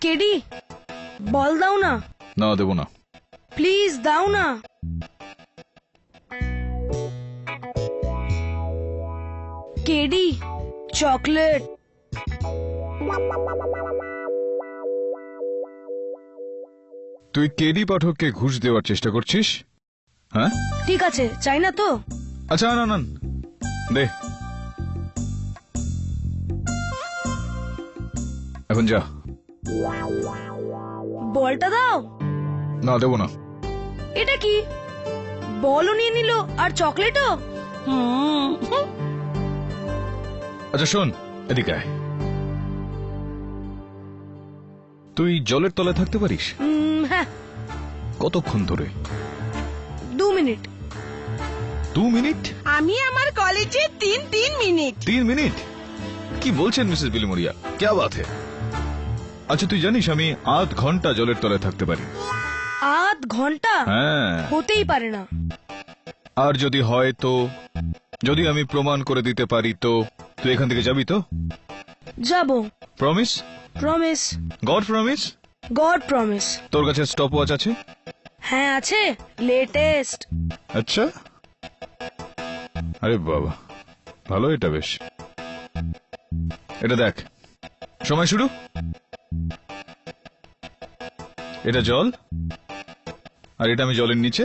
KD, বল দাও না। না, দেবো না। প্লিজ দাও না। KD, chocolate. তুই কেডি পাঠককে ঘুষ দেওয়ার চেষ্টা করছিস? হ্যাঁ, ঠিক আছে, চাই না তো। আচ্ছা, না না, দে। এখন যা। বলটা দাও। না, দেবো না। এটা কি? বলও নিয়ে নিল আর চকলেটও। আচ্ছা শোন, এদিকে আয়। তুই জলের তলায় থাকতে পারিস? হ্যাঁ। কতক্ষণ ধরে? 2 মিনিট। 2 মিনিট? আমি আমার কলেজে 3 মিনিট। 3 মিনিট? কি বলছেন মিসেস বিলিমোরিয়া, क्या बात है? আচ্ছা, তুই জানিস আমি আধ ঘন্টা জলের তলায় থাকতে পারি। আধ ঘন্টা? হ্যাঁ। হতেই পারে না। আর যদি হয় তো, যদি আমি প্রমাণ করে দিতে পারি তো তুই এখান থেকে যাবি তো? যাব। Promise? Promise. God promise? God promise. তোর কাছে স্টপ ওয়াচ আছে? হ্যাঁ আছে, লেটেস্ট। আচ্ছা, আরে বাবা, ভালো এটা বেশ। এটা দেখ, সময় শুরু। এটা জল, আর এটা আমি জলের নিচে।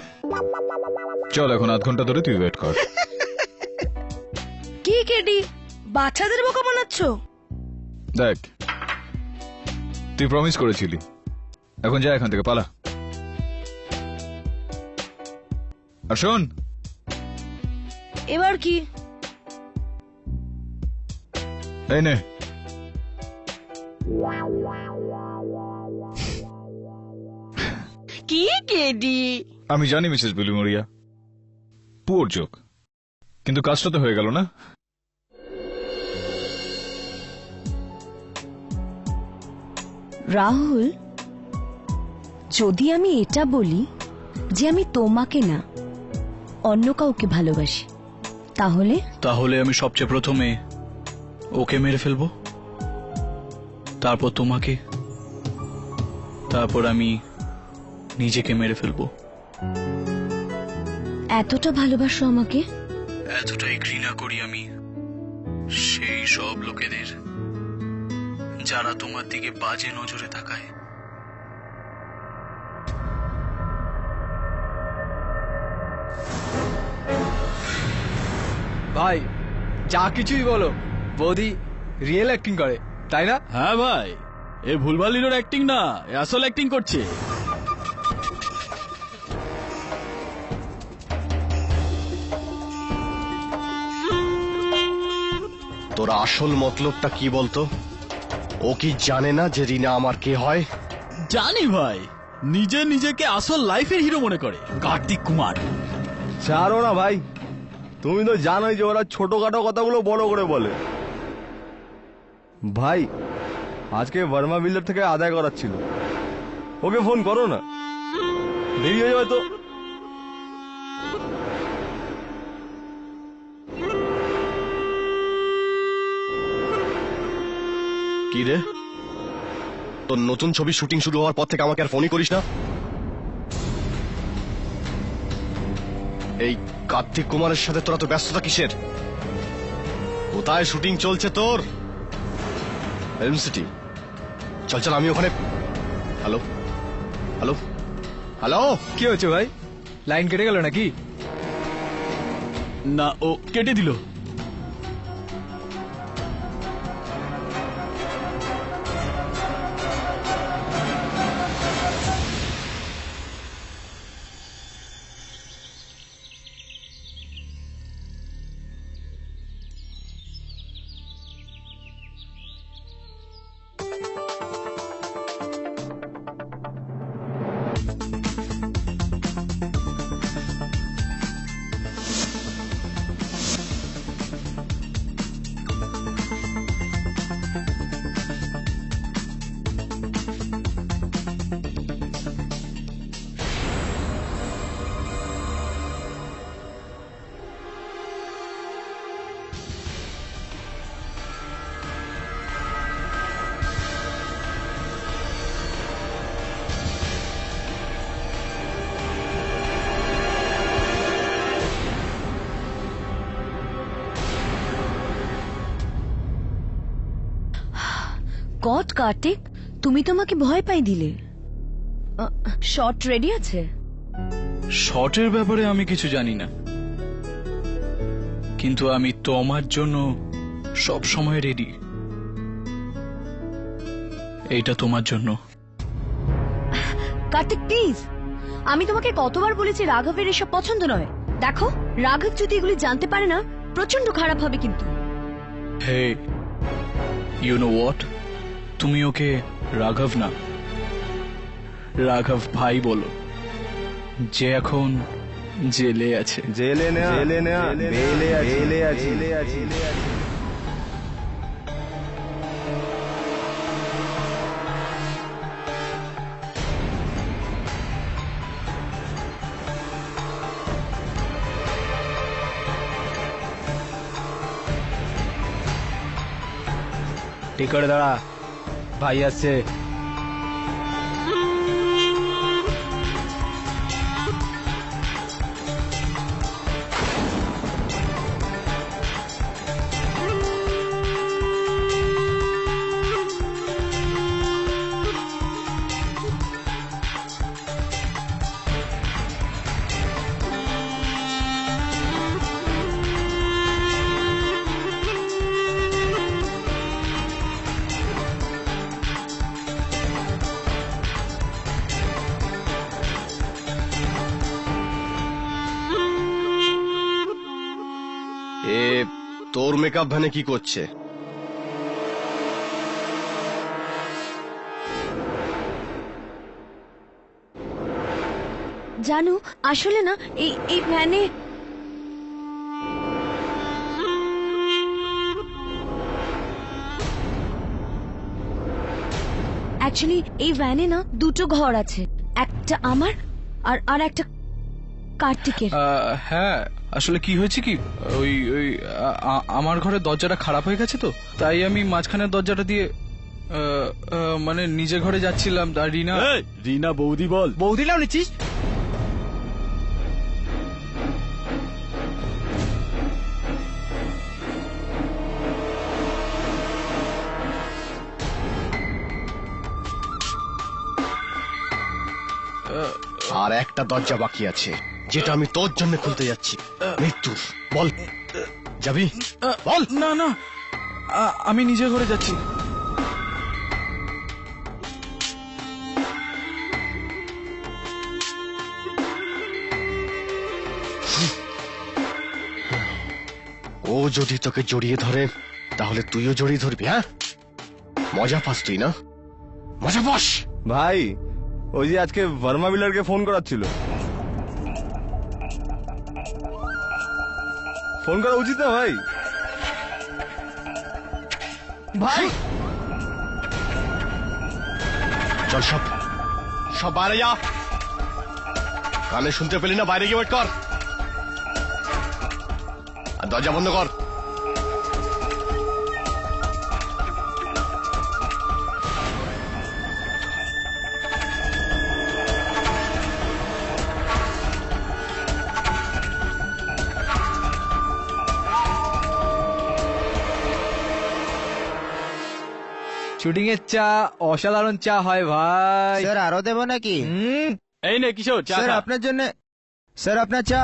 চল, এখন আধ ঘন্টা ধরে তুই ওয়েট কর। কি কেডি, বাচ্চাদের বোকা বানাচ্ছ? দেখ, তুই প্রমিস করেছিলি, এখন যা এখান থেকে, পালা। আর শোন, এবার কি? এই নে। কি কেডি? আমি জানি মিসেস বিলিমোরিয়া, পুয়ার জোক, কিন্তু কাজটা তো হয়ে গেল না? রাহুল, যদি আমি এটা বলি যে আমি তোমাকে না অন্য কাউকে ভালোবাসি, তাহলে? তাহলে আমি সবচেয়ে প্রথমে ওকে মেরে ফেলবো, তারপর তোমাকে, তারপর আমি নিজেকে মেরে ফেলবো। এতটা ভালোবাসো আমাকে? এতটাই ঘৃণা করি আমি সেই সব লোকেদের যারা তোমার দিকে বাজে নজরে তাকায়। ভাই, যা কিছুই বলো, বৌদি রিয়েল অ্যাক্টিং করে, তাই না? হ্যাঁ ভাই, এ ভুলভাল হিরোর অ্যাক্টিং না, এ আসল অ্যাক্টিং করছে। তোর আসল মতলবটা কি বলতো? ও কি জানে না যে রিনা আমার কে হয়? জানি ভাই, নিজেকে আসল লাইফের হিরো মনে করে কার্তিক কুমার। ছাড়ো না ভাই, তুমি তো জানোই যে ওরা ছোটখাটো কথাগুলো বড় করে বলে। ভাই, আজকে বর্মা বিল্ডার থেকে আদায় করার ছিল, ওকে ফোন করো না, দেরি হয়ে যাবে তো। কি রে, তোর নতুন ছবি শুটিং শুরু হওয়ার পর থেকে আমাকে আর ফোনই করিস না? এই কার্তিক কুমারের সাথে তোরা তো ব্যস্ততা কিসের? কোথায় শুটিং চলছে তোর? Film city. চল চল, আমি ওখানে। হ্যালো হ্যালো হ্যালো, কি হচ্ছে ভাই? লাইন কেটে গেল নাকি? না, ও কেটে দিল। গড কার্তিক, তুমি তোমাকে ভয় পাই দিলে। শট রেডি আছে? শটের ব্যাপারে আমি কিছু জানি না, কিন্তু আমি তোমার জন্য সব সময় রেডি। এইটা তোমার জন্য। কার্তিক প্লিজ, আমি তোমাকে কতবার বলেছি রাঘবের এসব পছন্দ নয়। দেখো, রাঘব যদি এগুলি জানতে পারে না, প্রচন্ড খারাপ হবে কিন্তু। হে, ইউ নো হোয়াট, তুমি ওকে রাঘব না, রাঘব ভাই বলো, যে এখন জেলে আছে। জেলে আছে। ঠিক করে দাঁড়া, ভাই আসছে। এ তোর মেকআপ ভ্যানে কি করছে? জানো, আসলে না এই ভ্যানে অ্যাকচুয়ালি এই ভ্যানে না দুটো ঘর আছে, একটা আমার আর একটা কার্তিকের। হ্যাঁ, আসলে কি হয়েছে কি, ওই ওই আমার ঘরের দরজাটা খারাপ হয়ে গেছে, তো তাই আমি মাঝখানের দরজাটা দিয়ে মানে নিজের ঘরে যাচ্ছিলাম। আর রিনা, রিনা বৌদি বল। বৌদি নাও নিচ্ছিস? আর একটা দরজা বাকি আছে, যেটা আমি তোর জন্য খুলতে যাচ্ছি। মৃত্যুর, বল যাবি? বল। না না, আমি নিজের ঘরে যাচ্ছি। ও যদি তোকে জড়িয়ে ধরে, তাহলে তুইও জড়িয়ে ধরবি। হ্যাঁ, মজা পাস তুই না? মজা পাস ভাই, ওই যে আজকে বর্মা মিলারকে ফোন করাচ্ছিল। ফোন করা উচিত না ভাই? ভাই চল, সব বাইরে যা। কানে শুনতে পেলি না? বাইরে গিয়ে ওয়েট কর আর দরজা বন্ধ কর। শুটিং এর চা অসাধারণ চা হয় ভাই। স্যার আরো দেবো নাকি? এই নে কিশোর, চা স্যার খা। আপনার জন্য। স্যার আপনার চা।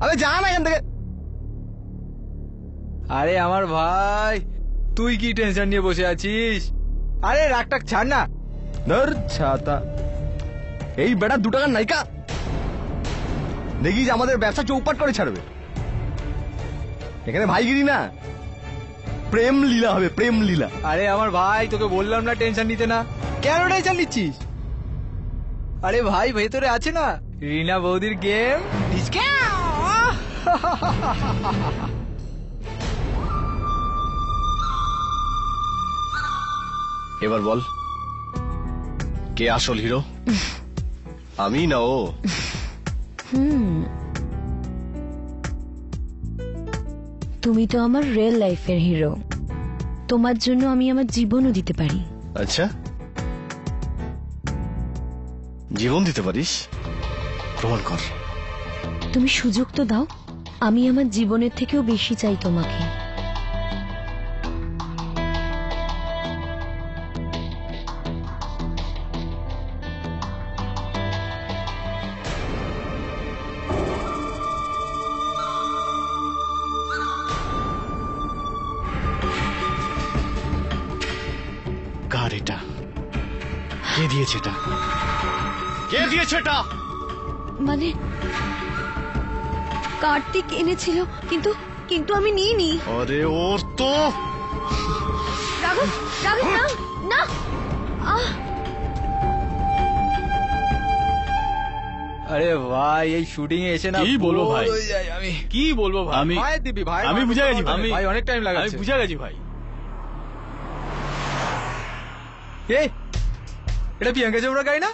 আরে যা না এখান থেকে। আরে আমার ভাই, তুই কি টেনশন নিয়ে বসে আছিস? আরে রাগটাক ছাড় না। ধর ছাতা, এই বেটা 2 টাকার নাইকা, দেখিস আমাদের ব্যবসা চৌপাট করে ছাড়বে। এখানে ভাইগিরি না, প্রেম লীলা হবে, প্রেম লীলা। আরে আমার ভাই, তোকে বললাম না টেনশন নিতে না। কেন টেনশন নিচ্ছিস? আরে ভাই, ভেতরে আছে না রিনা বৌদির গেম। এবার বল, কে আসল হিরো? আমি না ও? তুমি তো আমার রিয়েল লাইফের হিরো, তোমার জন্য আমি আমার জীবনও দিতে পারি। আচ্ছা, জীবন দিতে পারিস? প্রমাণ কর। তুমি সুযোগ তো দাও, আমি আমার জীবনের থেকেও বেশি চাই তোমাকে। আর এটা কে দিয়েছে? এটা কে দিয়েছে? এটা মানে কার্তিক এনেছিল, কিন্তু কিন্তু আমি নিইনি। আরে ওর তো রাঘব, রাঘব না, না। আহ, আরে ভাই এই শুটিং এ এসে না কি বলবো bore ভাই? হয়ে যাই আমি। কি বলবো ভাই? ভাই দিবি ভাই, আমি বুঝে গেছি ভাই। ভাই অনেক টাইম আমি লাগাচ্ছে। বুঝে গেছি ভাই। এই এটা প্রিয়াঙ্কা চোপড়া গাড়ি না?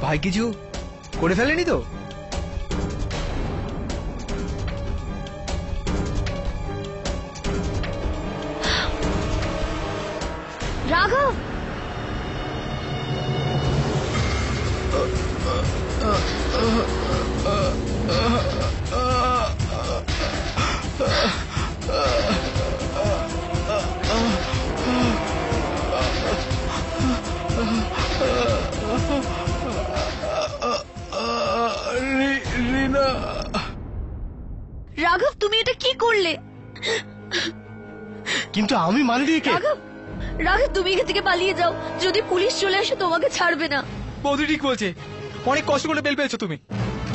ভাই কিছু করে ফেলেনি তো? রাঘব, রিনা, রাঘব তুমি এটা কি করলে? কিন্তু আমি মানিনি কে? রাঘব, রাঘব তুমি এখান থেকে পালিয়ে যাও, যদি পুলিশ চলে আসে তোমাকে ছাড়বে না। বৌদি ঠিক বলছে, অনেক কষ্ট করে বেল পেয়েছো তুমি।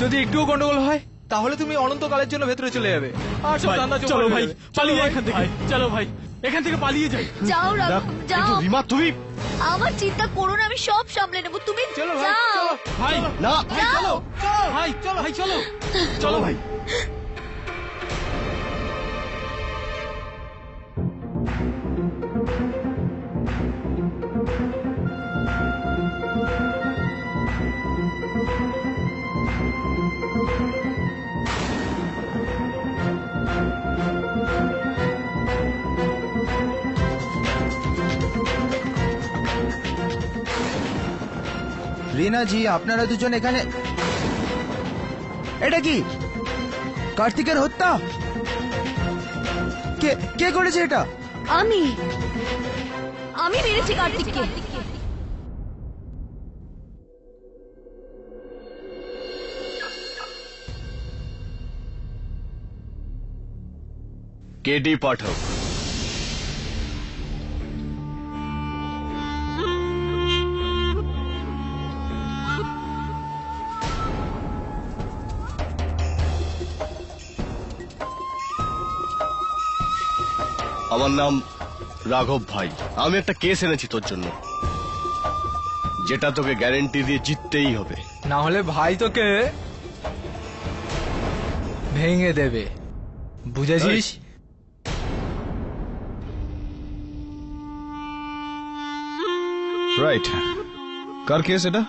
যদি একটুও গন্ডগোল হয় তাহলে তুমি অনন্তকালের জন্য ভেতরে চলে যাবে। আর সব ভাই, ধান্দা চোপড় চলো হয়ে ভাই, যাবে। পালিয়ে চলো যাই এখান থেকে। চলো ভাই, এখান থেকে পালিয়ে যাই। যাও রাঘব, যাও। কিন্তু রিমা তুমি আমার চিন্তা করো না, আমি সব সামলে নেবো, তুমি চলো ভাই, যাও। চলো। ভাই না ভাই, চলো ভাই, চলো ভাই, চলো চলো ভাই। রিনা জি, আপনারা দুজন এখানে? এটা কি কার্তিকের হত্যা? কে কে করেছে এটা? আমি আমি মেরেছি কার্তিককে। কেডি পাঠক। আমার নাম রাঘব ভাই। আমি একটা কেস এনেছি তোর জন্য, যেটা তোকে গ্যারেন্টি দিয়ে জিততেই হবে। না হলে ভাই তোকে ভেঙে দেবে, বুঝেছিস? রাইট, কার কেস এটা?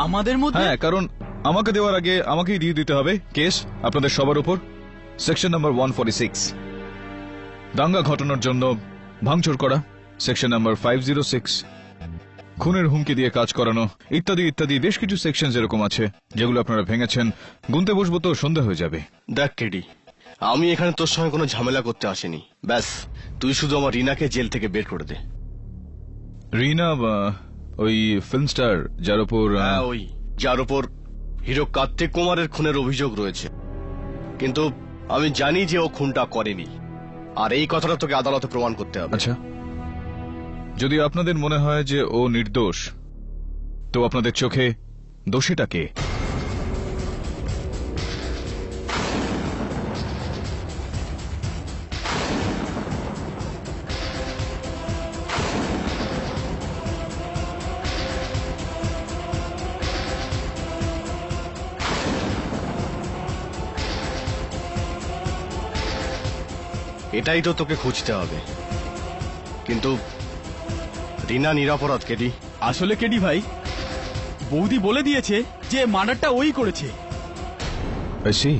আমাদের মধ্যে? হ্যাঁ, কারণ আমাকে দেওয়ার আগে আমাকেই দিয়ে দিতে হবে কেস আপনাদের সবার উপর। সেকশন নাম্বার 146, দাঙ্গা ঘটানোর জন্য ভাঙচুর করা। সেকশন নাম্বার 506, খুনের হুমকি দিয়ে কাজ করানো, ইত্যাদি ইত্যাদি। বেশ কিছু সেকশন এরকম আছে যেগুলো আপনারা ভেঙেছেন। গুনতে বসবো তো সন্ধ্যা হয়ে যাবে। দেখ কেডি, আমি এখানে তোর সঙ্গে কোনো ঝামেলা করতে আসিনি। ব্যাস তুই শুধু আমার রিনাকে জেল থেকে বের করে দে। রিনা ওই ফিল্ম স্টার যার উপর হ্যাঁ, ওই যার উপর হিরো কার্তিক কুমারের খুনের অভিযোগ রয়েছে। কিন্তু আমি জানি যে ও খুনটা করেনি, আর এই কথাটা তোকে আদালতে প্রমাণ করতে হবে। আচ্ছা, যদি আপনাদের মনে হয় যে ও নির্দোষ, তো আপনাদের চোখে দোষীটা কে? এটাই তো তোকে খুঁজতে হবে। কিন্তু রিনা নিরাপরাধ কেডি। আসলে কেডি ভাই, বৌদি বলে দিয়েছে যে মার্ডারটা ওই করেছে। I see.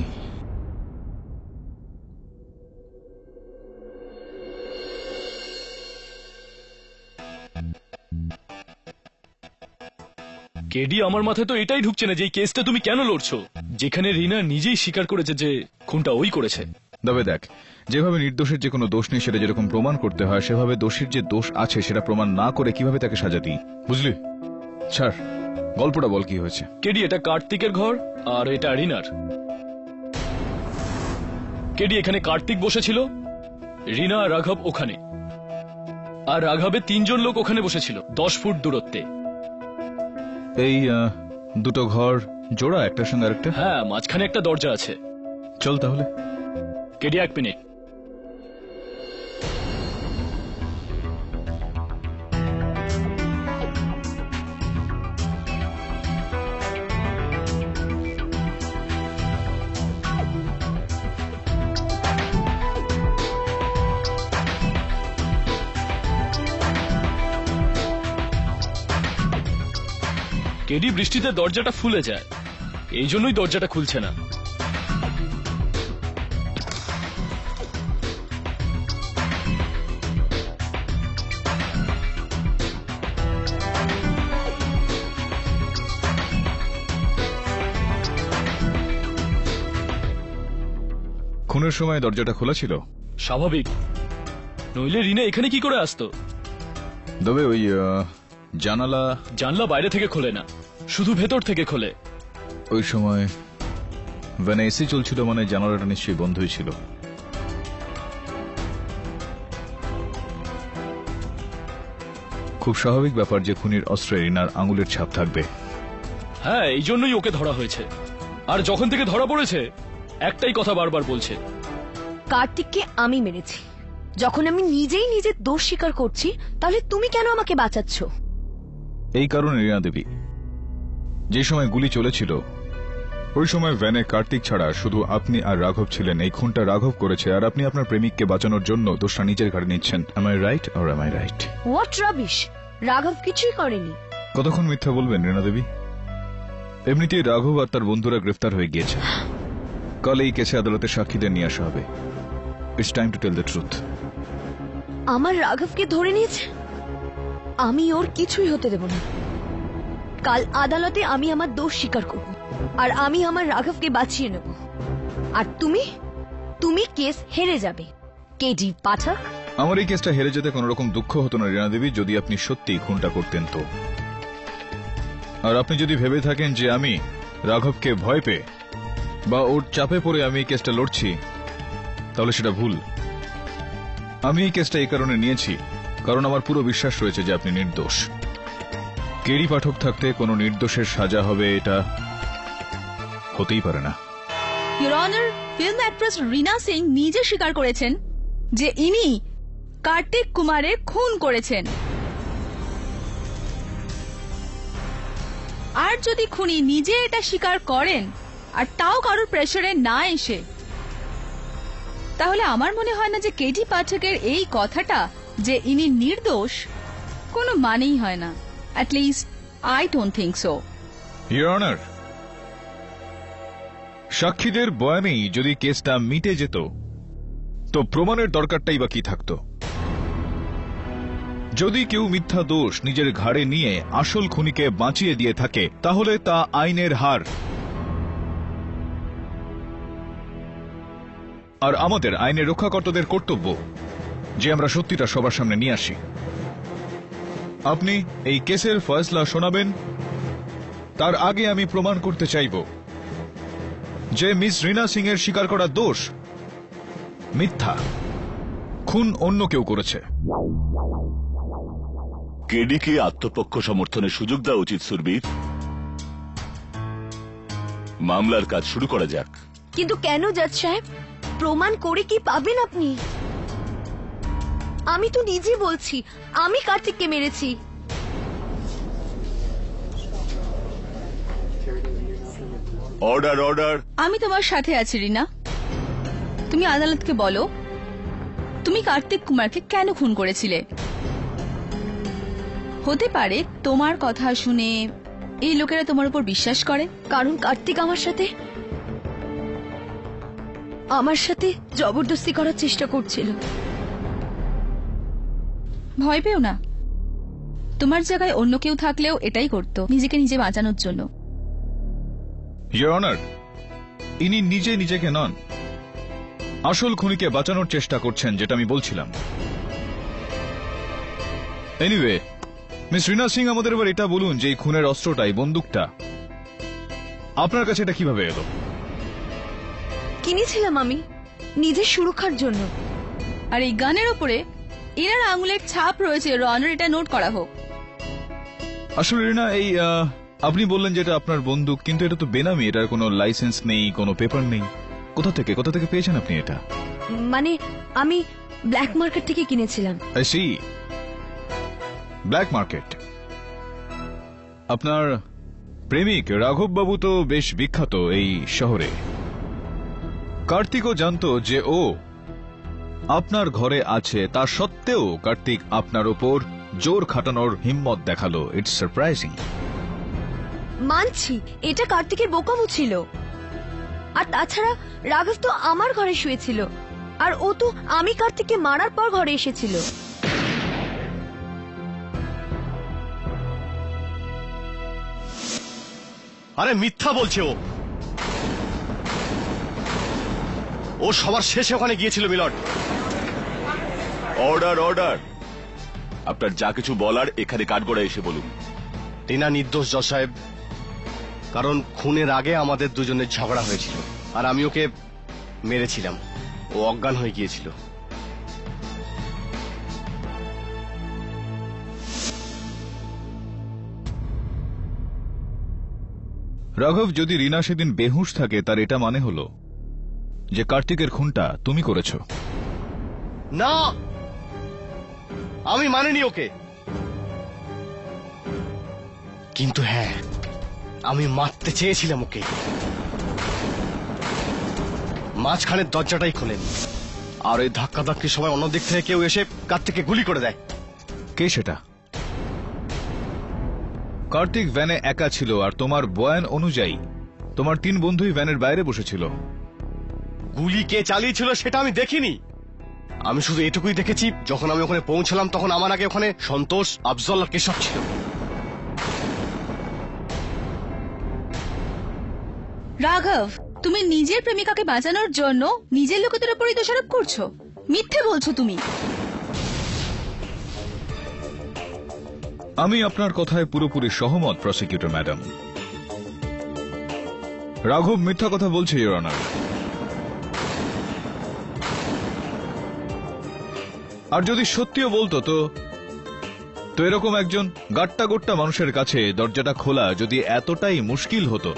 কেডি, আমার মাথায় তো এটাই ঢুকছে না যে এই কেসটা তুমি কেন লড়ছো, যেখানে রিনা নিজেই স্বীকার করেছে যে খুনটা ওই করেছে। তবে দেখ, যেভাবে নির্দোষের যে কোনো দোষ নেই সেটা যেরকম প্রমাণ করতে হয়, সেভাবে দোষীর যে দোষ আছে সেটা প্রমাণ না করে কিভাবে তাকে সাজা দিই, বুঝলি? ছাড়, গল্পটা বল, কি হয়েছে? কেডি, এটা কার্তিকের ঘর আর এটা রিনার। কেডি, এখানে কার্তিক বসেছিল, রিনা আর রাঘব ওখানে, আর রাঘবের 3 জন লোক ওখানে বসেছিল 10 ফুট দূরত্বে। এই দুটো ঘর জোড়া, একটার সঙ্গে আরেকটা? হ্যাঁ, মাঝখানে একটা দরজা আছে। চল তাহলে। KD, 1 minute. কেডি, বৃষ্টিতে দরজাটা ফুলে যায়, এই জন্যই দরজাটা খুলছে না। খুনের সময় দরজাটা খোলা ছিল? স্বাভাবিক, নইলে রিনা এখানে কি করে আসতো? তবে ওই জানালা বাইরে থেকে খোলে না, শুধু ভেতর থেকে খোলে। ওই সময় ভ্যানে এসি চলছিল, মানে জানালাটা নিশ্চয়ই বন্ধই ছিল। খুব স্বাভাবিক ব্যাপার যে খুনির অস্ত্রে রিনার আঙুলের ছাপ থাকবে। হ্যাঁ, এই জন্যই ওকে ধরা হয়েছে। আর যখন থেকে ধরা পড়েছে একটাই কথা বারবার বলছে, কার্তিককে আমি মেরেছি। যখন আমি নিজেই নিজের দোষ স্বীকার করছি, তাহলে তুমি কেন আমাকে বাঁচাচ্ছ? এই কারণে রিনা দেবী, যে সময় গুলি চলেছিল ওই সময় ভ্যানে কার্তিক ছাড়া শুধু আপনি আর রাঘব ছিলেন। এই খুনটা রাঘব করেছে, আর আপনি আপনার প্রেমিককে বাঁচানোর জন্য দোষটা নিজের ঘাড়ে নিচ্ছেন। am I right or am I right? What rubbish! রাঘব কিছুই করেনি। কতক্ষণ মিথ্যা বলবেন রিনা দেবী? এমনিতেই রাঘব আর তার বন্ধুরা গ্রেফতার হয়ে গিয়েছে। কাল এই কেসে আদালতে সাক্ষীদের নিয়ে আসা হবে। It's time to tell the truth. আমার রাঘবকে ধরে নিয়েছে, আমি ওর কিছুই হতে দেব না। কাল আদালতে আমি আমার দোষ স্বীকার করব, আর আমি আমার রাঘবকে বাঁচিয়ে নেব। আর তুমি কেস হেরে যাবে, কেডি পাঠক। আমার এই কেসটা হেরে যেতে কোন রকম দুঃখ হতো না রিনা দেবী, যদি আপনি সত্যি খুনটা করতেন তো। আর আপনি যদি ভেবে থাকেন যে আমি রাঘবকে ভয় পেয়ে বা ওর চাপে পড়ে আমি এই কেসটা লড়ছি, তাহলে সেটা ভুল। আমি এই কেসটা এই কারণে নিয়েছি কারণ আমার পুরো বিশ্বাস রয়েছে যে আপনি নির্দোষ। কেডি পাঠক থাকতে কোনো নির্দোষের সাজা হবে, এটা হতেই পারে না। ইওর অনার, ফিল্ম অ্যাক্ট্রেস রিনা সিং নিজে স্বীকার করেছেন যে ইনি কার্তিক কুমারের খুন করেছেন। আর যদি খুনি নিজে এটা স্বীকার করেন আর তাও কারোর প্রেসারে না এসে, তাহলে আমার মনে হয় না যে কেডি পাঠকের এই কথাটা যে ইনি নির্দোষ কোনো মানেই হয় না। At least I don't think so. Your honour, সাক্ষীদের বয়ানেই যদি কেসটা মিটে যেত তো প্রমাণের দরকারটাই বা কি থাকতো? যদি কেউ মিথ্যা দোষ নিজের ঘাড়ে নিয়ে আসল খুনিকে বাঁচিয়ে দিয়ে থাকে, তাহলে তা আইনের হার। আর আমাদের আইনের রক্ষাকর্তাদের কর্তব্য যে আমরা সত্যিটা সবার সামনে নিয়ে আসি। আপনি এই কেসের ফয়সলা শোনাবেন, তার আগে আমি প্রমাণ করতে চাইব যে মিস রিনা সিং এর স্বীকার করা দোষ মিথ্যা, খুন অন্য কেউ করেছে। কেডিকে আত্মপক্ষ সমর্থনের সুযোগ দেওয়া উচিত সুরবীর। মামলার কাজ শুরু করা যাক। কিন্তু কেন জাজ সাহেব? প্রমাণ করে কি পাবেন আপনি? আমি তো নিজে বলছি আমি কার্তিককে মেরেছি। Order, order. আমি তোমার সাথে আছি রিনা। তুমি আদালতকে বলো তুমি কার্তিক কুমারকে কেন খুন করেছিলে। হতে পারে তোমার কথা শুনে এই লোকেরা তোমার উপর বিশ্বাস করে, কারণ কার্তিক আমার সাথে জবরদস্তি করার চেষ্টা করছিল। ভয় পেও না, তোমার জায়গায় অন্য কেউ থাকলেও এটাই করত, নিজেকে নিজে বাঁচানোর জন্য। ইওর অনার, ইনি নিজে নিজেকে নন, আসল খুনিকে বাঁচানোর চেষ্টা করছেন, যেটা আমি বলছিলাম। এনিওয়ে, মিস রিনা সিং, আমাদের এবার এটা বলুন যে এই খুনের অস্ত্রটাই, বন্দুকটা আপনার কাছে এটা কিভাবে এলো? কিনেছিলাম আমি নিজের সুরক্ষার জন্য। আর এই গানের ওপরে এনার আঙুলের ছাপ রয়েছে, রনার এটা নোট করা হোক। আসলে রিনা, এই আপনি বললেন যে এটা আপনার বন্দুক, কিন্তু এটা তো বেনামি, এটার কোনো লাইসেন্স নেই, কোনো পেপার নেই। কোথা থেকে পেয়েছেন আপনি এটা? মানে আমি ব্ল্যাক মার্কেট থেকে কিনেছিলাম। I see, black market. আপনার প্রেমিক রাঘব বাবু তো বেশ বিখ্যাত এই শহরে। কার্তিকও জানতো যে ও আপনার ঘরে আছে, তা সত্ত্বেও কার্তিক আপনার ওপর জোর খাটানোর হিম্মত দেখালো। It's surprising. মানছি এটা কার্তিকের বোকামো ছিল, আর তাছাড়া রাঘব তো আমার ঘরে শুয়েছিল, আর ও তো আমি কার্তিককে মারার পর ঘরে এসেছিল। আরে মিথ্যা বলছে ও সবার শেষে ওখানে গিয়েছিল মিলট। অর্ডার অর্ডার, আপনার যা কিছু বলার এখানে কাঠগড়ায় এসে বলুন। টিনা নির্দোষ জজ সাহেব, কারণ খুনের আগে আমাদের দুজনের ঝগড়া হয়েছিল, আর আমি ওকে মেরেছিলাম। ও অজ্ঞান হয়ে গিয়েছিল। রাঘব, যদি রিনা সেদিন বেহুশ থাকে, তার এটা মানে হলো যে কার্তিকের খুনটা তুমি করেছো। না, আমি মানিনি ওকে, কিন্তু হ্যাঁ, আমি মারতে চেয়েছিলাম ওকে। মাঝখানের দরজাটাই খোলেন, আর ওই ধাক্কা ধাক্কির সময় অন্যদিক থেকে কেউ এসে কার্তিককে গুলি করে দেয়। কে সেটা? কার্তিক ভ্যানে একা ছিল, আর তোমার বয়ান অনুযায়ী তোমার 3 বন্ধুই ভ্যানের বাইরে বসেছিল। গুলি কে চালিয়েছিল সেটা আমি দেখিনি। আমি শুধু এটুকুই দেখেছি, যখন আমি ওখানে পৌঁছলাম তখন আমার আগে ওখানে সন্তোষ, আফজল আর কেশব ছিল। রাঘব, তুমি নিজের প্রেমিকাকে বাঁচানোর জন্য নিজের লোকেদের উপরই দোষারোপ করছো। মিথ্যে বলছো তুমি। আমি আপনার কথায় পুরোপুরি সহমত প্রসিকিউটর ম্যাডাম। রাঘব মিথ্যা কথা বলছে, ইওর অনার। আর যদি সত্যিও বলতো তো এরকম একজন গাট্টা গোট্টা মানুষের কাছে দরজাটা খোলা যদি এতটাই মুশকিল হতো,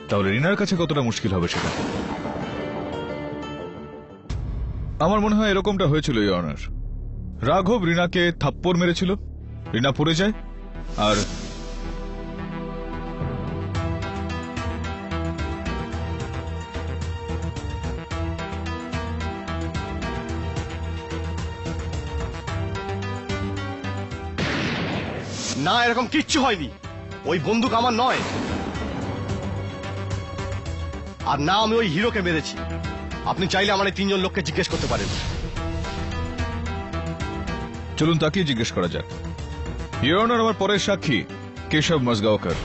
তাহলে রিনার কাছে কতটা মুশকিল হবে সেটা। আমার মনে হয় এরকমটা হয়েছিল, ইওর অনার। রাঘব রিনাকে থাপ্পড় মেরেছিল, রিনা পড়ে যায়, আর না, এরকম কিচ্ছু হয়নি। ওই বন্দুক আমার নয়, আর না আমি ওই হিরোকে মেরেছি। আপনি চাইলে আমার এই 3 জন লোককে জিজ্ঞেস করতে পারেন। চলুন তাকেই জিজ্ঞেস করা যাক। ইওর অনার, আমার পরের সাক্ষী কেশব মজগাঁওকর।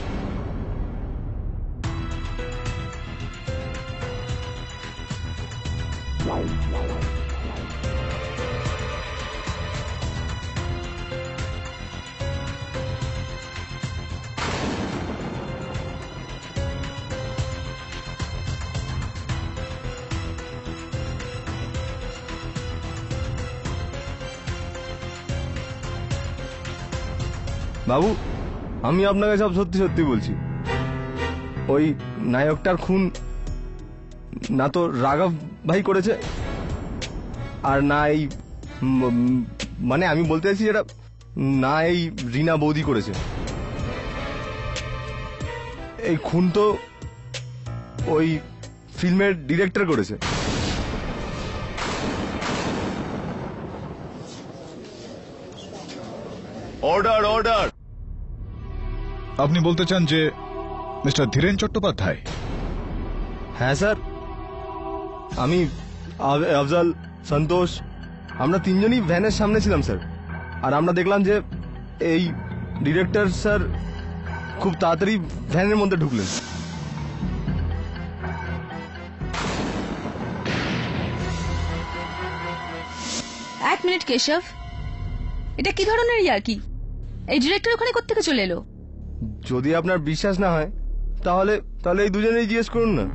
বাবু, আমি আপনাকে সব সত্যি সত্যি বলছি। ওই নায়কটার খুন না তো রাঘব ভাই করেছে, আর না এই মানে আমি বলতে চাইছি যেটা, না এই রিনা বৌদি করেছে। এই খুন তো ওই ফিল্মের ডিরেক্টর করেছে। Order order. আপনি বলতে চান যে মিস্টার ধীরেন চট্টোপাধ্যায়? হ্যাঁ স্যার, আমি, আফজল, সন্তোষ, আমরা 3 জনই ভ্যানের সামনে ছিলাম স্যার। আর আমরা দেখলাম যে এই ডিরেক্টর স্যার খুব তাড়াতাড়ি ভ্যানের মধ্যে ঢুকলেন। এক মিনিট কেশব, এটা কি ধরনের ইয়ার্কি? এই ডিরেক্টর ওখানে কোত্থেকে চলে এলো? যদি আপনার বিশ্বাস না হয় তাহলে তাহলে এই দুজনেই জিজ্ঞেস করুন না।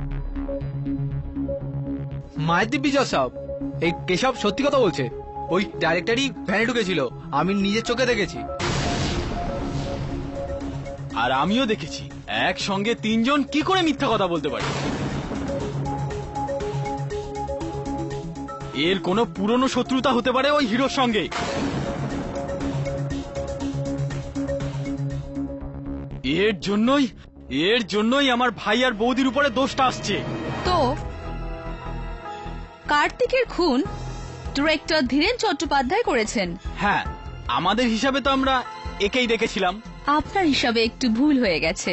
মায়ের দিব্যি সব, এই কেশব সত্যি কথা বলছে। ওই ডাইরেক্টরই ভ্যানে ঢুকেছিল, আমি নিজের চোখে দেখেছি। আর আমিও দেখেছি একসঙ্গে তিনজন কি করে মিথ্যা কথা বলতে পারে। এর কোনো পুরনো শত্রুতা হতে পারে ওই হিরোর সঙ্গে। এর জন্যই আমার ভাই আর বৌদির উপরে দোষটা আসছে। তো কার্তিকের খুন ডিরেক্টর ধীরেন চট্টোপাধ্যায় করেছেন। হ্যাঁ, আমাদের হিসাবে তো আমরা একেই দেখেছিলাম। আপনার হিসাবে একটু ভুল হয়ে গেছে।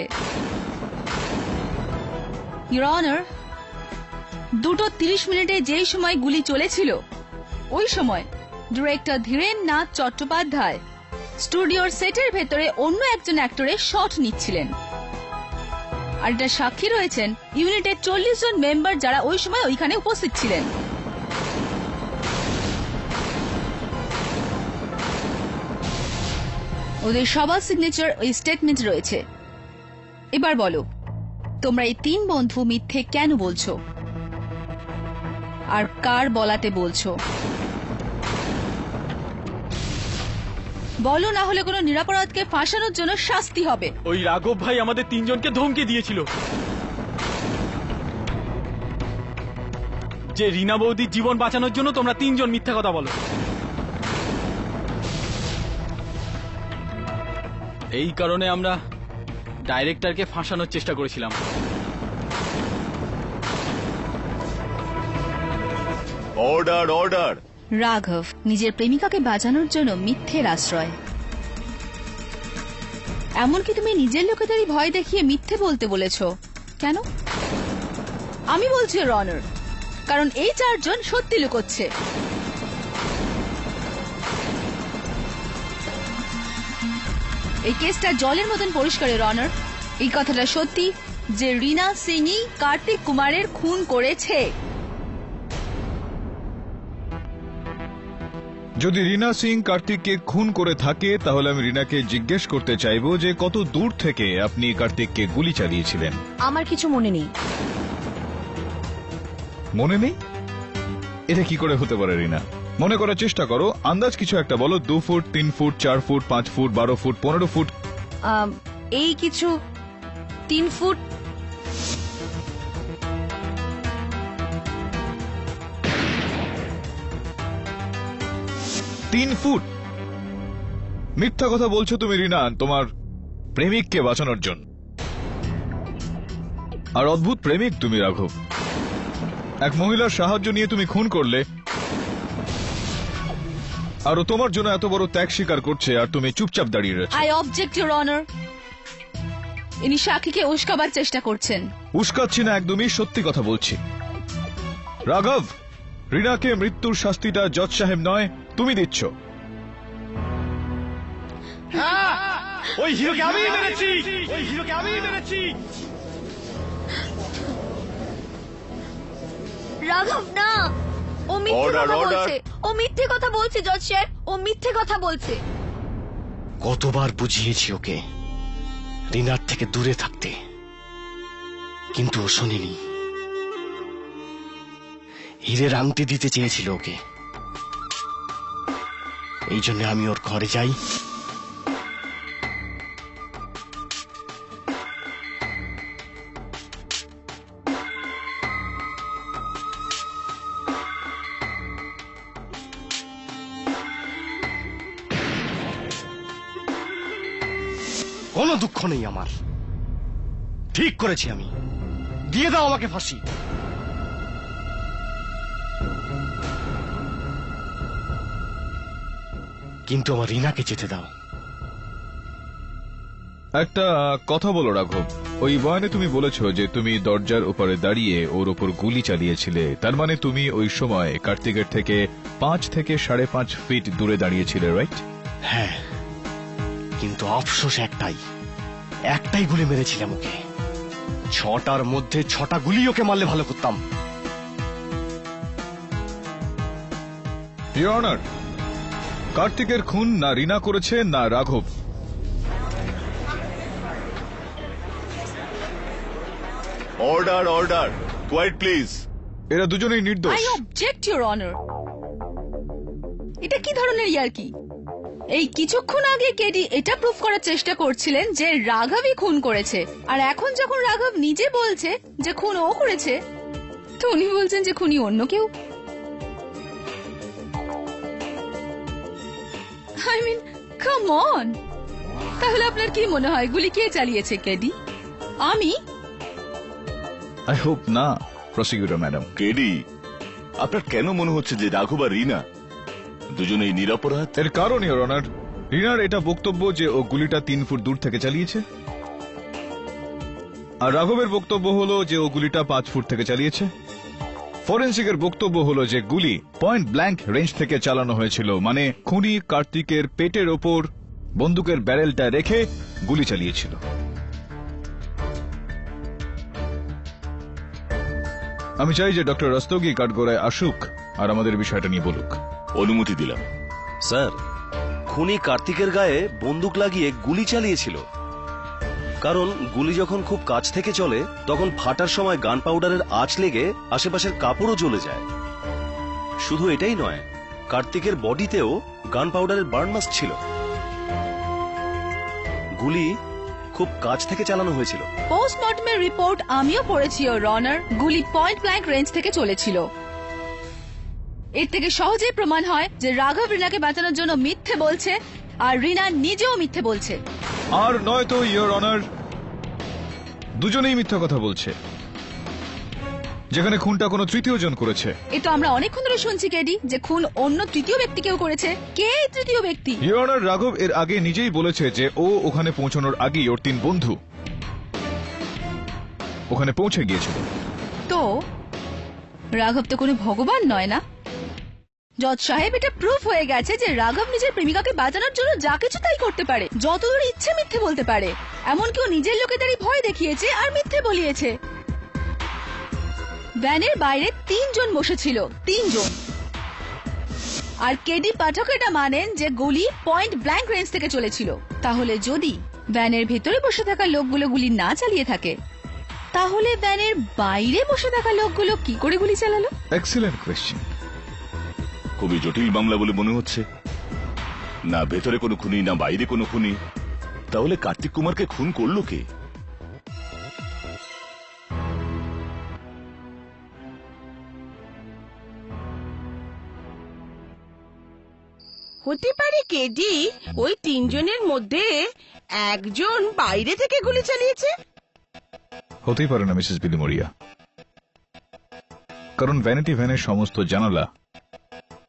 ইউর অনার, 2:30 যেই সময় গুলি চলেছিল ওই সময় ডিরেক্টর ধীরেন নাথ চট্টোপাধ্যায় স্টুডিওর সেটের ভেতরে অন্য একজন অ্যাক্টরের শট নিচ্ছিলেন। আর এটা সাক্ষী রয়েছেন ইউনিটের 40 জন মেম্বার, যারা ওই সময় ওইখানে উপস্থিত ছিলেন। ওদের সবার সিগনেচার ওই স্টেটমেন্ট রয়েছে। এবার বলো, তোমরা এই 3 বন্ধু মিথ্যে কেন বলছো, আর কার বলাতে বলছো? বলো, না হলে কোনো নিরাপরাধকে ফাঁসানোর জন্য শাস্তি হবে। ওই রাঘব ভাই আমাদের তিনজনকে ধমকি দিয়েছিল যে রীনা বৌদির জীবন বাঁচানোর জন্য তোমরা তিনজন মিথ্যা কথা বলো। এই কারণে আমরা ডাইরেক্টরকে ফাঁসানোর চেষ্টা করেছিলাম। Order order. রাঘব নিজের প্রেমিকাকে বাঁচানোর জন্য মিথ্যের আশ্রয়। এমনকি তুমি নিজের লোকেদেরই ভয় দেখিয়ে মিথ্যে বলতে বলেছো কেন? আমি বলছি ইওর অনার, কারণ এই 4 জন সত্যি লুকোচ্ছে। এই কেসটা জলের মতন পরিষ্কার ইওর অনার। এই কথাটা সত্যি যে রীনা সিংই কার্তিক কুমারের খুন করেছে। যদি রীনা সিং কার্তিককে খুন করে থাকে তাহলে আমি রীনাকে জিজ্ঞেস করতে চাইবো যে কত দূর থেকে আপনি কার্তিককে গুলি চালিয়েছিলেন। আমার কিছু মনে নেই। মনে নেই? এটা কি করে হতে পারে রীনা? মনে করার চেষ্টা করো, আন্দাজ কিছু একটা বলো। 2 foot, 3 foot, 4 foot, 5 foot, 12 foot, 15 foot. এই কিছু 3 ফুট। তিন ফুট? মিথ্যা কথা বলছো তুমি রীনা তোমার প্রেমিককে বাঁচানোর জন্য। আর অদ্ভুত প্রেমিক তুমি রাঘব। এক মহিলার সাহায্য নিয়ে তুমি খুন করলে, আর ও তোমার জন্য এত বড় ত্যাগ স্বীকার করছে আর তুমি চুপচাপ দাঁড়িয়ে রয়েছো। I object your honour. ইনি সাক্ষীকে উস্কাবার চেষ্টা করছেন। উস্কাচ্ছি না, একদমই সত্যি কথা বলছি। রাঘব, রীনাকে মৃত্যুর শাস্তিটা জজ সাহেব নয় তুমি দিচ্ছ। ওই হিরোকে আমি মেরেছি, ওই হিরোকে আমি মেরেছি। রাঘব না, ও মিথ্যে কথা বলছে। ও মিথ্যে কথা বলছে জজ সাহেব, ও মিথ্যে কথা বলছে। কতবার বুঝিয়েছি ওকে রিনার থেকে দূরে থাকতে, কিন্তু ও শোনেনি। হীরের আংটি দিতে চেয়েছিল ওকে, এই জন্য আমি ওর ঘরে যাই। কোনো দুঃখ নেই আমার, ঠিক করেছি আমি। দিয়ে দাও আমাকে ফাঁসি। কিন্তু আমার রিনাকে যেতে দাও। একটা কথা বলো রাঘব, ওই বয়ানে তুমি বলেছো যে তুমি দরজার উপরে দাঁড়িয়ে ওর উপর গুলি চালিয়েছিলে। তার মানে তুমি ওই সময় কার্তিকের থেকে 5 থেকে 5.5 ফিট দূরে দাঁড়িয়েছিলে, রাইট? হ্যাঁ, কিন্তু আফসোস একটাই গুলি মেরেছিলাম ওকে। 6টার মধ্যে 6টা গুলি ওকে মারলে ভালো করতাম। ইওর অনার, কার্তিকের খুন না রিনা করেছে না রাঘব। Order order, quite please. এরা দুজনেই নির্দোষ। I object your honour. এটা কি ধরনের ইয়ার্কি? এই কিছুক্ষণ আগে কেডি এটা প্রুফ করার চেষ্টা করছিলেন যে রাঘবই খুন করেছে, আর এখন যখন রাঘব নিজে বলছে যে খুন ও করেছে, তো উনি বলছেন যে খুনি অন্য কেউ। I mean come on. তাহলে আপনার কি মনে হয় গুলি কে চালিয়েছে? কেডি? আমি? আই হোপ না প্রসিকিউটর ম্যাডাম। কেডি, আপনার কেন মনে হচ্ছে যে রাঘব আর রিনা দুজনেই নিরপরাধ? এর কারণ ইওর অনার, রিনার এটা বক্তব্য যে ও গুলিটা 3 ফুট দূর থেকে চালিয়েছে, আর রাঘবের বক্তব্য হলো যে ও গুলিটা 5 ফুট থেকে চালিয়েছে। ফরেন্সিকের বক্তব্য হলো যে গুলি পয়েন্ট ব্ল্যাঙ্ক রেঞ্জ থেকে চালানো হয়েছিল, মানে খুনি কার্তিকের পেটের ওপর বন্দুকের ব্যারেলটা রেখে গুলি চালিয়েছিল। আমি চাই যে ডক্টর রস্তোগি কাঠগড়ায় আসুক আর আমাদের বিষয়টা নিয়ে বলুক। অনুমতি দিলাম। স্যার, খুনি কার্তিকের গায়ে বন্দুক লাগিয়ে গুলি চালিয়েছিল, কারণ গুলি যখন খুব কাছ থেকে চলে তখন ফাটার সময় গান পাউডারের আঁচ লেগে আশেপাশের কাপড়ও জ্বলে যায়। শুধু এটাই নয়, কার্তিকের বডিতেও গান পাউডারের বার্ন মার্কস ছিল। গুলি খুব কাছ থেকে চালানো হয়েছিল। পোস্টমর্টমের রিপোর্ট আমিও পড়েছি ইওর অনার। গুলি পয়েন্ট ব্ল্যাঙ্ক রেঞ্জ থেকে চলেছিল। এর থেকে সহজেই প্রমাণ হয় যে রাঘব রিনাকে বাঁচানোর জন্য মিথ্যে বলছে, আর রিনা নিজেও মিথ্যে বলছে। আর নয়তো ইওর অনার, দুজনেই মিথ্যা কথা বলছে, যেখানে খুনটা কোনো তৃতীয় জন করেছে। এ তো আমরা অনেকক্ষণ ধরে শুনছি কেডি যে খুন অন্য তৃতীয় ব্যক্তি কেউ করেছে। কে এই তৃতীয় ব্যক্তি? ইওর অনার, রাঘব এর আগে নিজেই বলেছে যে ও ওখানে পৌঁছানোর আগেই ওর 3 বন্ধু ওখানে পৌঁছে গিয়েছিল। তো রাঘব তো কোনো ভগবান নয় না। জজ সাহেব, এটা প্রুফ হয়ে গেছে যে রাঘব নিজের প্রেমিকাকে বাঁচানোর জন্য যা কিছু তাই করতে পারে, যতদূর ইচ্ছে মিথ্যে বলতে পারে। এমনকি ও নিজের লোকেদেরই ভয় দেখিয়েছে আর মিথ্যে বলিয়েছে। ভ্যানের বাইরে 3 জন বসেছিল, 3 জন। আর কেডি পাঠক এটা মানেন যে গুলি পয়েন্ট ব্ল্যাঙ্ক রেঞ্জ থেকে চলেছিল। তাহলে যদি ভ্যানের ভেতরে বসে থাকা লোকগুলো গুলি না চালিয়ে থাকে, তাহলে ভ্যানের বাইরে বসে থাকা লোকগুলো কি করে গুলি চালালো? Excellent question. খুবই জটিল মামলা বলে মনে হচ্ছে। না ভেতরে কোনো খুনি, না বাইরে কোনো খুনি। তাহলে কার্তিক কুমারকে খুন করলো কে? হতে পারে কেডি ওই 3 জনের মধ্যে একজন বাইরে থেকে গুলি চালিয়েছে। হতেই পারে না মিসেস বিলিমোরিয়া, কারণ ভ্যানিটি ভ্যানের সমস্ত জানালা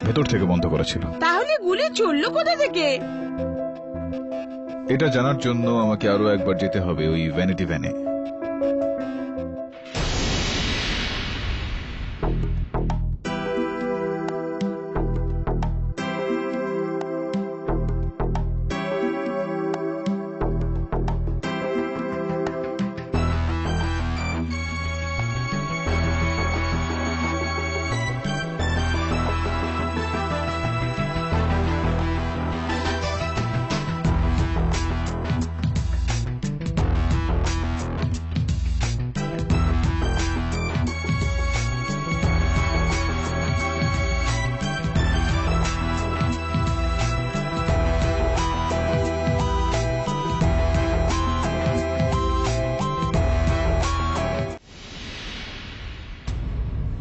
ভেতর থেকে বন্ধ করা ছিল। তাহলে গুলি চললো কোথা থেকে? এটা জানার জন্য আমাকে আরো একবার যেতে হবে ওই ভ্যানিটি ভ্যানে।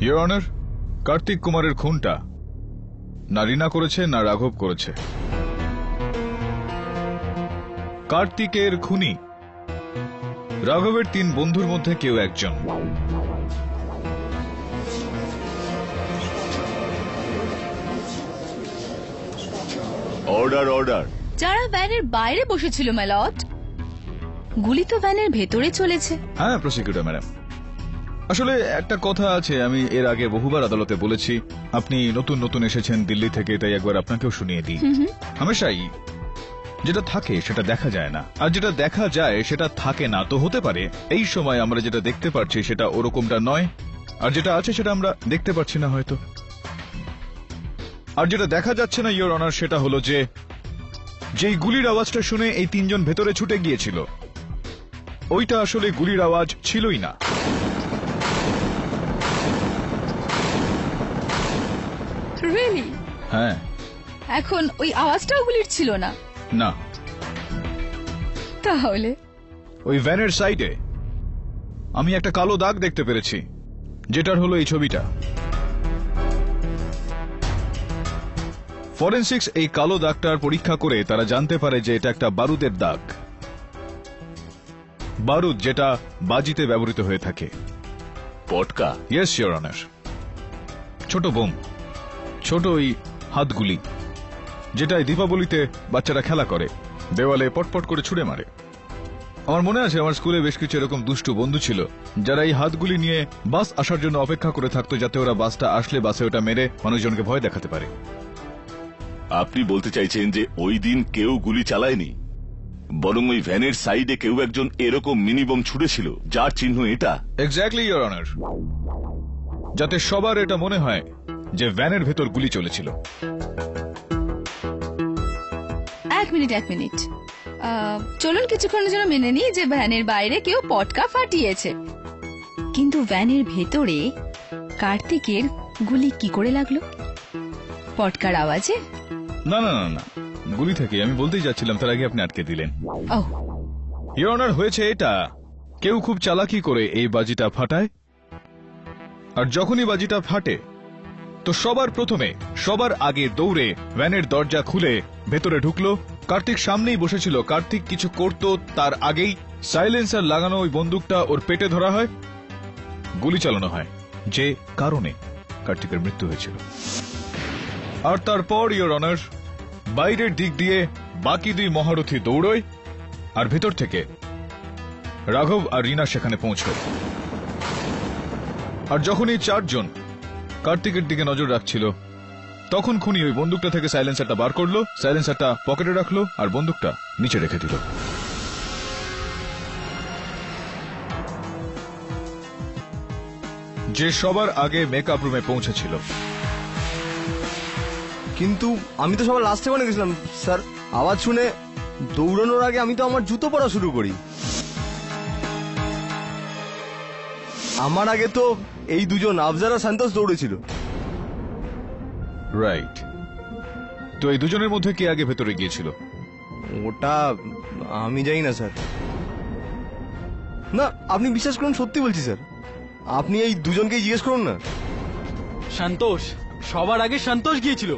ইওর অনার, কার্তিক কুমারের খুনটা না রিনা করেছে না রাঘব করেছে। কার্তিকের খুনি রাঘবের 3 বন্ধুর মধ্যে কেউ একজন। Order order. যারা ভ্যানের বাইরে বসেছিল ম্যালট, গুলি তো ভ্যানের ভেতরে চলেছে। হ্যাঁ প্রসিকিউটর ম্যাডাম, আসলে একটা কথা আছে, আমি এর আগে বহুবার আদালতে বলেছি। আপনি নতুন নতুন এসেছেন দিল্লি থেকে, তাই একবার আপনাকেও শুনিয়ে দিই। হামেশাই যেটা থাকে সেটা দেখা যায় না, আর যেটা দেখা যায় সেটা থাকে না। তো হতে পারে এই সময় আমরা যেটা দেখতে পাচ্ছি সেটা ওরকমটা নয়, আর যেটা আছে সেটা আমরা দেখতে পাচ্ছি না হয়তো। আর যেটা দেখা যাচ্ছে না ইওর অনার সেটা হলো যে যেই গুলির আওয়াজটা শুনে এই তিনজন ভেতরে ছুটে গিয়েছিল ওইটা আসলে গুলির আওয়াজ ছিলই না। রিয়েলি? হ্যাঁ। এখন ওই আওয়াজটাও গুলির ছিল না? না। তাহলে ওই ভ্যানের সাইডে আমি একটা কালো দাগ দেখতে পেরেছি, যেটার হলো এই ছবিটা। ফরেনসিক্স এই কালো দাগটার পরীক্ষা করে তারা জানতে পারে যে এটা একটা বারুদের দাগ, বারুদ যেটা বাজিতে ব্যবহৃত হয়ে থাকে। পটকা? ইয়েস ইওর অনার, ছোট বোম, ছোট ওই হাতগুলি যেটাই দীপাবলিতে বাচ্চারা খেলা করে, দেওয়ালে পটপট করে ছুড়ে মারে। আমার মনে আছে আমার স্কুলে বেশ কিছু এরকম দুষ্টু বন্ধু ছিল যারা এই হাতগুলি নিয়ে বাস আসার জন্য অপেক্ষা করে থাকতো, যাতে ওরা বাসটা আসলে বাসে ওটা মেরে মানুষজনকে ভয় দেখাতে পারে। আপনি বলতে চাইছেন যে ওই দিন কেউ গুলি চালায়নি, বরং ওই ভ্যানের সাইডে কেউ একজন এরকম মিনি বোম ছুড়েছিল যার চিহ্ন এটা? এক্স্যাক্টলি ইওর অনার, যাতে সবার এটা মনে হয় যে ভ্যানের ভেতর গুলি চলেছিল। এক মিনিট, চলুন কিছুক্ষণের জন্য মেনে নিই যে ভ্যানের বাইরে কেউ পটকা ফাটিয়েছে, কিন্তু ভ্যানের ভেতরে কার্তিকের গুলি কি করে লাগলো? পটকার আওয়াজে? না না না না, গুলি থেকে আমি বলতেই যাচ্ছিলাম, তার আগে আপনি আটকে দিলেন। ওহ, ইওর অনার, হয়েছে এটা, কেউ খুব চালাকি করে এই বাজিটা ফাটায়, আর যখনই বাজিটা ফাটে তো সবার প্রথমে সবার আগে দৌড়ে ভ্যানের দরজা খুলে ভেতরে ঢুকলো। কার্তিক সামনেই বসেছিল, কার্তিক কিছু করত তার আগেই সাইলেন্সার লাগানো ওই বন্দুকটা ওর পেটে ধরা হয়, গুলি চালানো হয়, যে কারণে কার্তিকের মৃত্যু হয়েছিল। আর তারপর ইওর অনার বাইরের দিক দিয়ে বাকি দুই মহারথী দৌড়য়, আর ভেতর থেকে রাঘব আর রিনা সেখানে পৌঁছল। আর যখন এই চারজন কার্তিকের দিকে নজর রাখছিল তখন খুনি ওই বন্দুকটা থেকে সাইলেন্সারটা বার করলো, সাইলেন্সারটা পকেটে রাখলো আর বন্দুকটা নিচে রেখে দিল। যে সবার আগে মেকআপ রুমে পৌঁছেছিল। কিন্তু আমি তো সবার লাস্টে বলে গেছিলাম স্যার। আওয়াজ শুনে দৌড়ানোর আগে আমি তো আমার জুতো পরা শুরু করি। আমার আগে তো এই দুজন আফজার আর সন্তোষ দৌড়েছিল। রাইট, তো এই দুজনের মধ্যে কে আগে ভেতরে গিয়েছিল? ওটা আমি জানি না স্যার। না, আপনি বিশ্বাস করুন, সত্যি বলছি স্যার। আপনি এই দুজনকেই জিজ্ঞেস করুন না। সন্তোষ, সবার আগে সন্তোষ গিয়েছিল,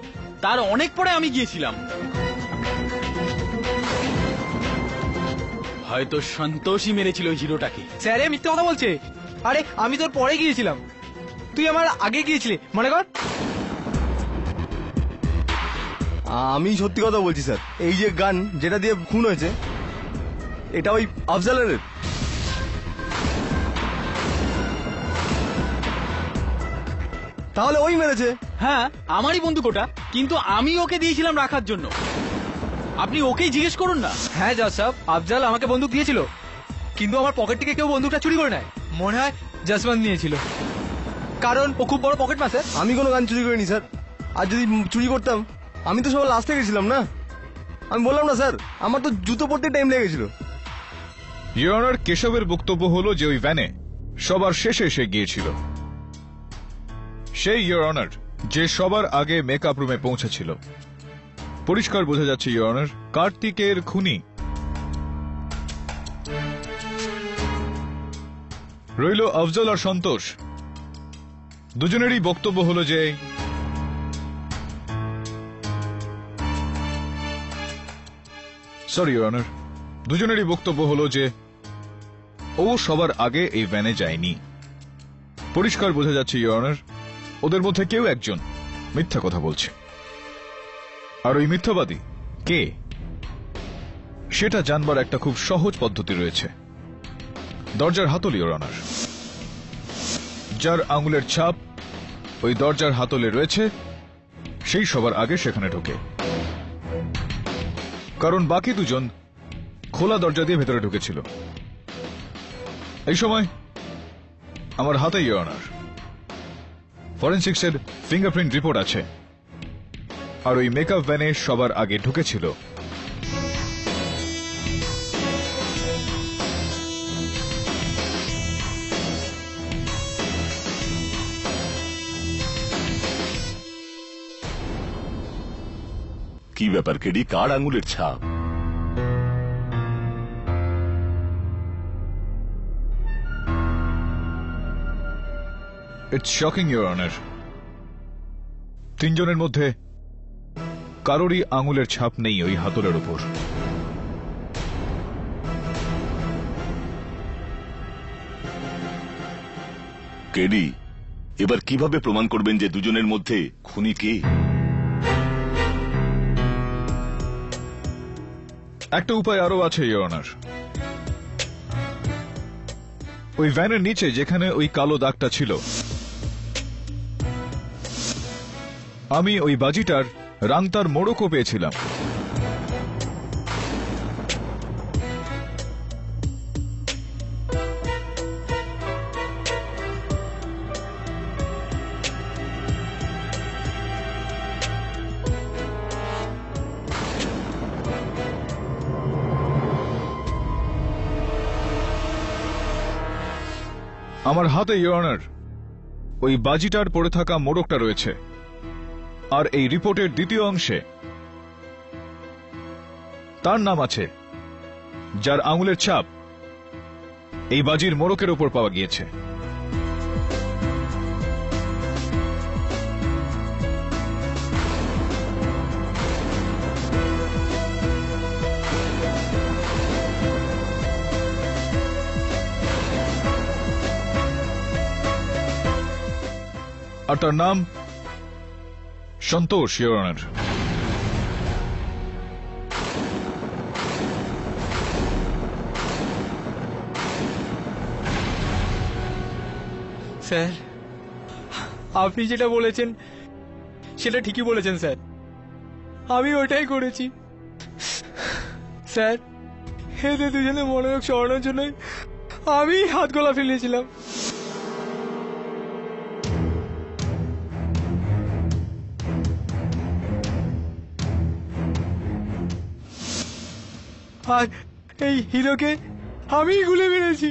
তার অনেক পরে আমি গিয়েছিলাম। হয়তো সন্তোষই মেরেছিল ওই হিরোটাকে। স্যার এ মিথ্যে কথা বলছে। আরে আমি তোর পরে গিয়েছিলাম, তুই আমার আগে গিয়েছিলি, মনে কর। আমি সত্যি কথা বলছি স্যার। এই যে গান যেটা দিয়ে খুন হয়েছে এটা ওই আফজালের। তাহলে ওই মেরেছে? হ্যাঁ, আমারই বন্দুক ওটা, কিন্তু আমি ওকে দিয়েছিলাম রাখার জন্য। আপনি ওকেই জিজ্ঞেস করুন না। হ্যাঁ জজ সাহেব, আফজাল আমাকে বন্দুক দিয়েছিল, কিন্তু আমার পকেট থেকে কেউ বন্দুকটা চুরি করে নেয়। মনে হয় জসবন্ত নিয়েছিল, কারণ ও খুব বড় পকেট মাস্টার। আমি কোনো গান চুরি করিনি স্যার। আর যদি চুরি করতাম আমি তো সবার লাস্টে গেছিলাম না। আমি বললাম না স্যার, আমার তো জুতো পরতে টাইম লেগেছিল। ইওর অনার, কেশবের বক্তব্য হলো যে ওই ভ্যানে সবার শেষে এসে গিয়েছিল সেই ইওর অনার যে সবার আগে মেকআপ রুমে পৌঁছেছিল। পরিষ্কার বোঝা যাচ্ছে ইওর অনার, কার্তিকের খুনি রইল আফজল আর সন্তোষ। দুজনেরই বক্তব্য হলো যে সরি ইওর অনার, দুজনেরই বক্তব্য হলো যে ও সবার আগে এই ভ্যানে যায়নি। পরিষ্কার বোঝা যাচ্ছে ইওর অনার, ওদের মধ্যে কেউ একজন মিথ্যা কথা বলছে। আর ওই মিথ্যাবাদী কে সেটা জানবার একটা খুব সহজ পদ্ধতি রয়েছে। দরজার হাতল ইওর অনার, যার আঙুলের ছাপ ওই দরজার হাতলে রয়েছে সেই সবার আগে সেখানে ঢোকে, কারণ বাকি দুজন খোলা দরজা দিয়ে ভেতরে ঢুকেছিল। এই সময় আমার হাতে ইওর অনার ফরেনসিক্সের ফিঙ্গারপ্রিন্ট রিপোর্ট আছে, আর ওই মেকআপ ভ্যানে সবার আগে ঢুকেছিল। কি ব্যাপার কেডি, কার আঙুলের ছাপ? ইটস শকিং ইওর অনার, তিনজনের মধ্যে কারোরই আঙুলের ছাপ নেই ওই হাতলের উপর। কেডি, এবার কিভাবে প্রমাণ করবেন যে দুজনের মধ্যে খুনি কে? একটা উপায় আরো আছে ইওর অনার। ওই ভ্যানের নিচে যেখানে ওই কালো দাগটা ছিল, আমি ওই বাজিটার রাংতার মোড়কও পেয়েছিলাম। আমার হাতে ইওর অনার ওই বাজিটার পড়ে থাকা মোড়কটা রয়েছে, আর এই রিপোর্টের দ্বিতীয় অংশে তার নাম আছে, যার আঙুলের ছাপ এই বাজির মোড়কের উপর পাওয়া গিয়েছে। আর তার নাম সন্তোষ ইওর অনার। স্যার, আপনি যেটা বলেছেন সেটা ঠিকই বলেছেন স্যার, আমি ওটাই করেছি স্যার। এদের দুজনে মনোযোগ সরানোর জন্য আমি হাত গলা ফেলেছিলাম। আর এই হিরোকে আমি গুলি মেরেছি।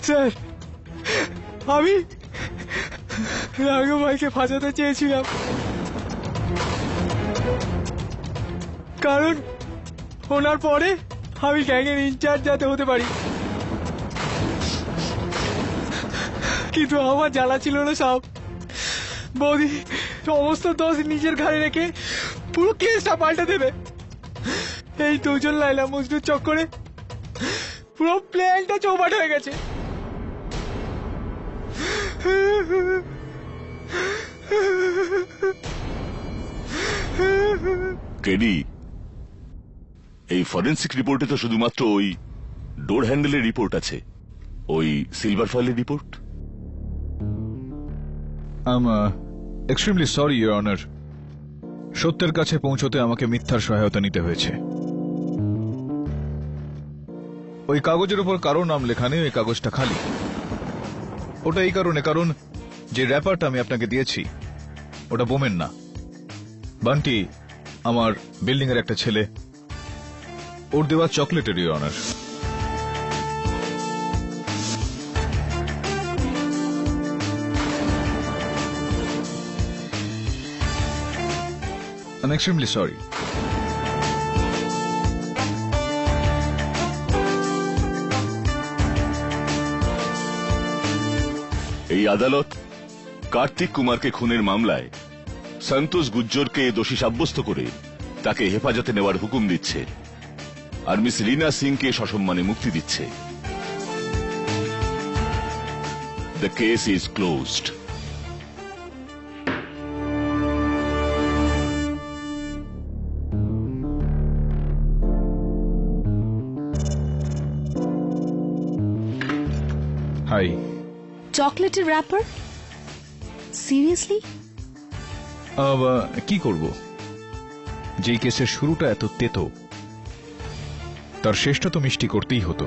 স্যার, আমি রাঘব ভাইকে ফাঁসাতে চেয়েছিলাম, কারণ ওনার পরে আমি গ্যাংয়ের ইনচার্জ যাতে হতে পারি। কিন্তু আমার জ্বালা ছিল না সব। বৌদি সমস্ত দোষ নিজের ঘাড়ে রেখে পুরো কেসটা পাল্টে দেবে। এই দুজন লাইলা মজনুর চক্করে পুরো প্ল্যানটা চৌপাট হয়ে গেছে। কেডি, এই ফরেন্সিক রিপোর্টে তো শুধুমাত্র ওই ডোর হ্যান্ডেলের রিপোর্ট আছে, ওই সিলভার ফাইলের report. Extremely sorry your honour, সত্যের কাছে পৌঁছতে আমাকে মিথ্যার সহায়তা নিতে হয়েছে। ওই কাগজের উপর কারো নাম লেখা নেই, ওই কাগজটা খালি। ওটা এই কারণে, কারণ যে র্যাপারটা আমি আপনাকে দিয়েছি ওটা বোমের না। বান্টি আমার বিল্ডিং এর একটা ছেলে, ওর দেওয়া চকলেটের your honour. I'm extremely sorry. এই আদালত কার্তিক কুমারকে খুনের মামলায় সন্তোষ গুজ্জরকে দোষী সাব্যস্ত করে তাকে হেফাজতে নেওয়ার হুকুম দিচ্ছে, আর মিস রীনা সিংকে সসম্মানে মুক্তি দিচ্ছে। The case is closed. Hi. চকলেটের র্যাপার? সিরিয়াসলি? কি করব, যেই কেসের শুরুটা এত তেতো, তার শেষটা তো মিষ্টি করতেই হতো।